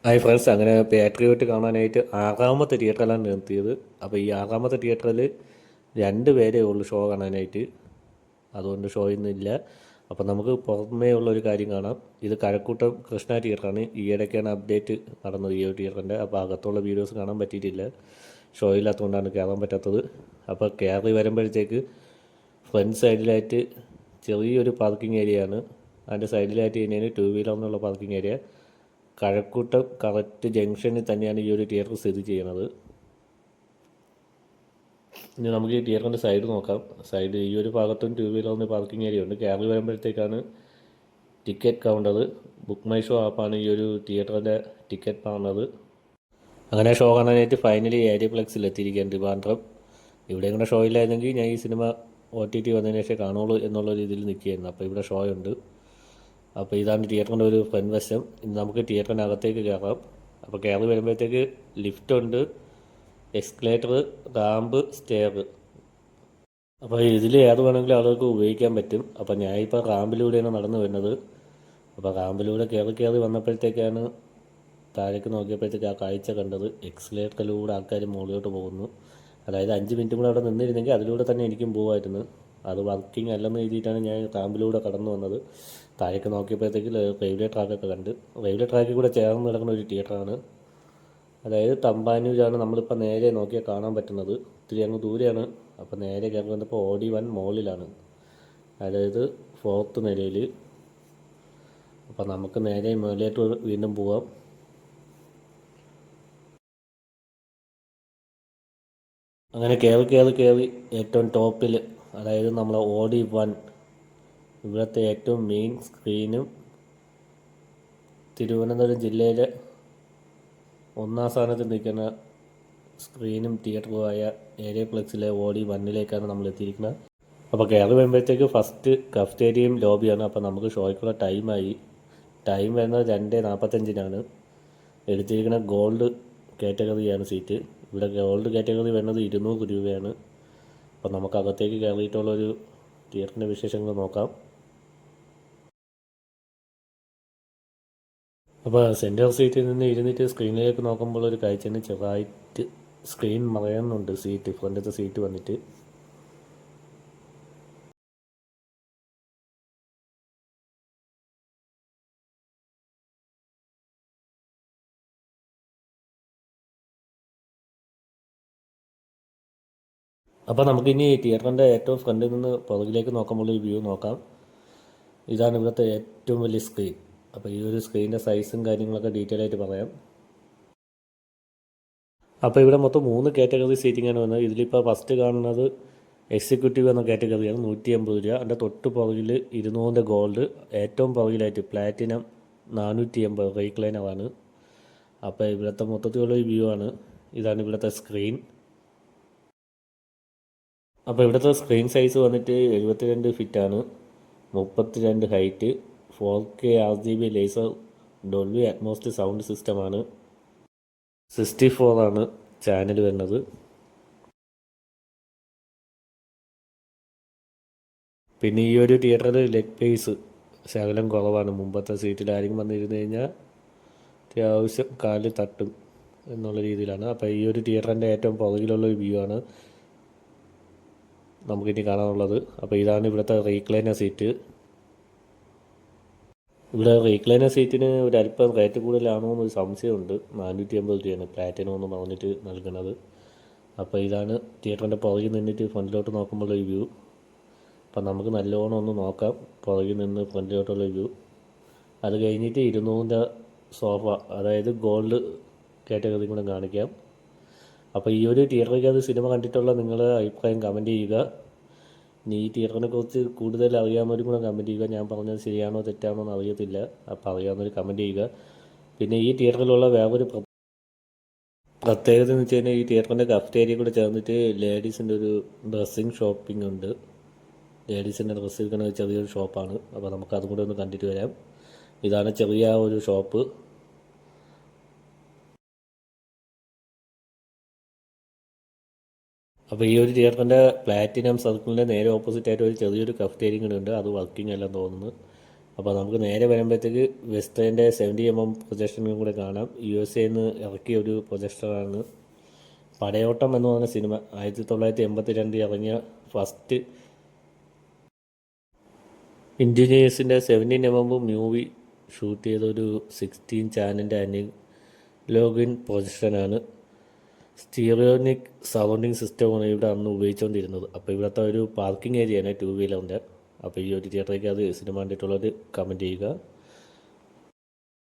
Hi friends, അങ്ങനെ patriot കാണാനായിട്ട് ആറാമത്തെ തിയേറ്ററിലാണ് നിർത്തിയത്. അപ്പോൾ ഈ ആറാമത്തെ തിയേറ്ററിൽ രണ്ട് പേരേ ഉള്ളൂ ഷോ കാണാനായിട്ട്. അതുകൊണ്ട് ഷോ ഇന്നില്ല. അപ്പോൾ നമുക്ക് പുറമേ ഉള്ള ഒരു കാര്യം കാണാം. ഇത് കഴക്കൂട്ടം കൃഷ്ണ തിയേറ്ററാണ്. ഈ ഇടയ്ക്കാണ് അപ്ഡേറ്റ് നടന്നത് ഈ ഒരു തിയേറ്ററിൻ്റെ. അപ്പോൾ അകത്തുള്ള വീഡിയോസ് കാണാൻ പറ്റിയിട്ടില്ല, ഷോ ഇല്ലാത്തതുകൊണ്ടാണ് കയറാൻ പറ്റാത്തത്. അപ്പോൾ കയറി വരുമ്പോഴത്തേക്ക് ഫ്രണ്ട് സൈഡിലായിട്ട് ചെറിയൊരു പാർക്കിംഗ് ഏരിയയാണ്. അതിൻ്റെ സൈഡിലായിട്ട് കഴിഞ്ഞാൽ ടു വീലറിനുള്ള പാർക്കിംഗ് ഏരിയ. കഴക്കൂട്ടം കറക്റ്റ് ജംഗ്ഷനിൽ തന്നെയാണ് ഈ ഒരു തിയേറ്റർ സ്ഥിതി ചെയ്യുന്നത്. ഇനി നമുക്ക് ഈ തിയേറ്ററിൻ്റെ സൈഡ് നോക്കാം. സൈഡ് ഈ ഒരു ഭാഗത്തും ടു വീലറിന് പാർക്കിംഗ് ഏരിയ ഉണ്ട്. കയറി വരുമ്പോഴത്തേക്കാണ് ticket counter. Book my show ആപ്പാണ് ഈ ഒരു തിയേറ്ററിൻ്റെ ടിക്കറ്റ് കാണുന്നത്. അങ്ങനെ ഷോ കാണാനായിട്ട് ഫൈനലി ഏരിയപ്ലെക്സിൽ എത്തിയിരിക്കുകയാണ് ട്രിവാൻഡ്രം. ഇവിടെ ഇങ്ങനെ ഷോ ഇല്ലായിരുന്നെങ്കിൽ ഞാൻ ഈ സിനിമ OTT വന്നതിന് ശേഷം കാണുള്ളൂ എന്നുള്ള രീതിയിൽ നിൽക്കുകയായിരുന്നു. അപ്പോൾ ഇവിടെ ഷോ ഉണ്ട്. അപ്പോൾ ഇതാണ് തിയേറ്ററിൻ്റെ ഒരു ഫ്രണ്ട് വശം. ഇനി നമുക്ക് തിയേറ്ററിനകത്തേക്ക് കയറാം. അപ്പോൾ കയറി വരുമ്പോഴത്തേക്ക് ലിഫ്റ്റ് ഉണ്ട്, എസ്കലേറ്റർ, റാമ്പ്, സ്റ്റെയർ. അപ്പോൾ ഇതിൽ ഏത് വേണമെങ്കിലും ആളുകൾക്ക് ഉപയോഗിക്കാൻ പറ്റും. അപ്പോൾ ഞാനിപ്പോൾ റാമ്പിലൂടെയാണ് നടന്നു വരുന്നത്. അപ്പോൾ റാമ്പിലൂടെ കയറി വന്നപ്പോഴത്തേക്കാണ് താഴേക്ക് നോക്കിയപ്പോഴത്തേക്ക് ആ കാഴ്ച കണ്ടത്. എക്സലേറ്ററിലൂടെ ആൾക്കാർ മുകളിലോട്ട് പോകുന്നു. അതായത് 5 മിനിറ്റും കൂടെ അവിടെ നിന്നിരുന്നെങ്കിൽ അതിലൂടെ തന്നെ എനിക്കും പോകുമായിരുന്നു. അത് വർക്കിംഗ് അല്ലെന്ന് എഴുതിയിട്ടാണ് ഞാൻ റാമ്പിലൂടെ കടന്നു വന്നത്. താഴേക്ക് നോക്കിയപ്പോഴത്തേക്ക് റെയിൽവേ ട്രാക്കൊക്കെ കണ്ട്. റെയിൽവേ ട്രാക്കിൽ കൂടെ ചേർന്ന് കിടക്കുന്ന ഒരു തിയേറ്ററാണ്. അതായത് തമ്പാനൂരാണ് നമ്മളിപ്പോൾ നേരെ നോക്കിയാൽ കാണാൻ പറ്റുന്നത്. ഒത്തിരി അങ്ങ് ദൂരെയാണ്. അപ്പോൾ നേരെ കയറി വന്നപ്പോൾ OD1 മോളിലാണ്, അതായത് 4th നിലയിൽ. അപ്പോൾ നമുക്ക് നേരെ മുകളിലോട്ട് വീണ്ടും പോവാം. അങ്ങനെ കയറി ഏറ്റവും ടോപ്പിൽ, അതായത് നമ്മളെ OD1, ഇവിടുത്തെ ഏറ്റവും മെയിൻ സ്ക്രീനും തിരുവനന്തപുരം ജില്ലയിലെ 1ാം സ്ഥാനത്ത് നിൽക്കുന്ന സ്ക്രീനും തിയേറ്ററുമായ ഏരിയപ്ലെക്സിലെ OD1 നമ്മൾ എത്തിയിരിക്കുന്നത്. അപ്പോൾ കയറി വരുമ്പോഴത്തേക്ക് ഫസ്റ്റ് കഫ്റ്റേരിയയും ലോബിയാണ്. അപ്പോൾ നമുക്ക് ഷോയ്ക്കുള്ള ടൈം വരുന്നത് 2:45 എടുത്തിരിക്കുന്ന ഗോൾഡ് കാറ്റഗറിയാണ് സീറ്റ്. ഇവിടെ ഗോൾഡ് കാറ്റഗറി വരുന്നത് 200 രൂപയാണ്. അപ്പോൾ നമുക്ക് അകത്തേക്ക് കയറിയിട്ടുള്ളൊരു തിയേറ്ററിൻ്റെ വിശേഷങ്ങൾ നോക്കാം. അപ്പോൾ സെൻറ്റർ സീറ്റിൽ നിന്ന് ഇരുന്നിട്ട് സ്ക്രീനിലേക്ക് നോക്കുമ്പോൾ ഒരു കാഴ്ചയാണ്, ചെറുതായിട്ട് സ്ക്രീൻ മറയുന്നുണ്ട്. ഫ്രണ്ടത്തെ സീറ്റ് വന്നിട്ട്. അപ്പോൾ നമുക്കിനി തിയേറ്ററിൻ്റെ ഏറ്റവും ഫ്രണ്ടിൽ നിന്ന് പുറകിലേക്ക് നോക്കുമ്പോൾ ഒരു വ്യൂ നോക്കാം. ഇതാണ് ഇവിടുത്തെ ഏറ്റവും വലിയ സ്ക്രീൻ. അപ്പോൾ ഈ ഒരു സ്ക്രീനിൻ്റെ സൈസും കാര്യങ്ങളൊക്കെ ഡീറ്റെയിൽ ആയിട്ട് പറയാം. അപ്പോൾ ഇവിടെ മൊത്തം 3 കാറ്റഗറി സീറ്റിംഗാണ് വന്നത്. ഇതിലിപ്പോൾ ഫസ്റ്റ് കാണുന്നത് എക്സിക്യൂട്ടീവ് എന്ന കാറ്റഗറിയാണ്, 150 രൂപ. അതിൻ്റെ തൊട്ട് പുറകിൽ 200 ഗോൾഡ്, ഏറ്റവും പുറകിലായിട്ട് പ്ലാറ്റിനം 480 റീക്ലൈനറാണ്. അപ്പോൾ ഇവിടുത്തെ മൊത്തത്തിലുള്ള വ്യൂ ആണ്. ഇതാണ് ഇവിടുത്തെ സ്ക്രീൻ. അപ്പോൾ ഇവിടുത്തെ സ്ക്രീൻ സൈസ് വന്നിട്ട് 72 ഫിറ്റാണ്, 32 height, 4K RGB laser Dolby utmost sound സിസ്റ്റമാണ്, 64 ആണ് ചാനൽ വരുന്നത്. പിന്നെ ഈ ഒരു തിയേറ്ററിൽ ലെഗ് പേസ് ശകലം കുറവാണ്. മുമ്പത്തെ സീറ്റിൽ ആരെങ്കിലും വന്നിരുന്നു കഴിഞ്ഞാൽ അത്യാവശ്യം കാല് തട്ടും എന്നുള്ള രീതിയിലാണ്. അപ്പോൾ ഈ ഒരു തിയേറ്ററിൻ്റെ ഏറ്റവും പുറകിലുള്ളൊരു വ്യൂ ആണ് നമുക്കിനി കാണാനുള്ളത്. അപ്പോൾ ഇതാണ് ഇവിടുത്തെ റീക്ലൈനർ സീറ്റ്. ഇവിടെ റീക്ലൈനർ സീറ്റിന് ഒരല്പം റേറ്റ് കൂടുതലാണോ എന്നൊരു സംശയമുണ്ട്. 480 രൂപയാണ് പ്ലാറ്റിനം എന്ന് പറഞ്ഞിട്ട് നൽകുന്നത്. അപ്പോൾ ഇതാണ് തിയേറ്ററിൻ്റെ പുറകിൽ നിന്നിട്ട് ഫ്രണ്ടിലോട്ട് നോക്കുമ്പോൾ ഒരു വ്യൂ. അപ്പം നമുക്ക് നല്ലോണം ഒന്ന് നോക്കാം പുറകിൽ നിന്ന് ഫ്രണ്ടിലോട്ടുള്ള വ്യൂ. അത് കഴിഞ്ഞിട്ട് 200 സോഫ, അതായത് ഗോൾഡ് കാറ്റഗറി കൂടെ കാണിക്കാം. അപ്പോൾ ഈ ഒരു തിയേറ്ററിൽ സിനിമ കണ്ടിട്ടുള്ള നിങ്ങളുടെ അഭിപ്രായം കമൻറ്റ് ചെയ്യുക. ഇനി ഈ തിയേറ്ററിനെ കുറിച്ച് കൂടുതൽ അറിയാവുന്നവരും കൂടെ കമൻറ്റ് ചെയ്യുക. ഞാൻ പറഞ്ഞത് ശരിയാണോ തെറ്റാണോ എന്ന് അറിയത്തില്ല. അപ്പോൾ അറിയാവുന്നവർ കമൻറ്റ് ചെയ്യുക. പിന്നെ ഈ തിയേറ്ററിലുള്ള വേറൊരു പ്രത്യേകത എന്ന് വെച്ച് കഴിഞ്ഞാൽ ഈ തിയേറ്ററിൻ്റെ കഫ്റ്റേരിയ കൂടെ ചേർന്നിട്ട് ലേഡീസിൻ്റെ ഒരു ഡ്രസ്സിങ് ഷോപ്പിംഗ് ഉണ്ട്. ലേഡീസിൻ്റെ ഡ്രസ്സ് വിൽക്കുന്ന ചെറിയൊരു ഷോപ്പാണ്. അപ്പോൾ നമുക്ക് അതും കൂടെ ഒന്ന് കണ്ടിട്ട് വരാം. ഇതാണ് ചെറിയ ഒരു ഷോപ്പ്. അപ്പോൾ ഈ ഒരു തിയേറ്ററിൻ്റെ പ്ലാറ്റിനം സർക്കിളിൻ്റെ നേരെ ഓപ്പോസിറ്റായിട്ട് ഒരു ചെറിയൊരു കഫ്റ്റേരിയ കൂടെ ഉണ്ട്. അത് വർക്കിംഗ് അല്ലെന്ന് തോന്നുന്നു. അപ്പോൾ നമുക്ക് നേരെ വരുമ്പോഴത്തേക്ക് വെസ്റ്റേൻ്റെ 70mm പ്രൊജക്ഷനും കൂടെ കാണാം. USA ഇറക്കിയ ഒരു പ്രൊജക്ടറാണ്. പടയോട്ടം എന്ന് പറഞ്ഞ സിനിമ 1982 ഇറങ്ങിയ ഫസ്റ്റ് ഇൻഡിജിനിയസിൻ്റെ 70mm മൂവി ഷൂട്ട് ചെയ്തൊരു 16 ചാനലിൻ്റെ അനലോഗ് പ്രൊജക്ഷനാണ്. സ്റ്റീറിയോനിക് സറൗണ്ടിങ് സിസ്റ്റമാണ് ഇവിടെ അന്ന് ഉപയോഗിച്ചുകൊണ്ടിരുന്നത്. അപ്പോൾ ഇവിടുത്തെ ഒരു പാർക്കിംഗ് ഏരിയയാണ് 2 വീലറിൻ്റെ. അപ്പോൾ ഈ ഒരു തിയേറ്ററിലേക്ക് അത് സിനിമ കണ്ടിട്ടുള്ളത് കമൻറ്റ് ചെയ്യുക.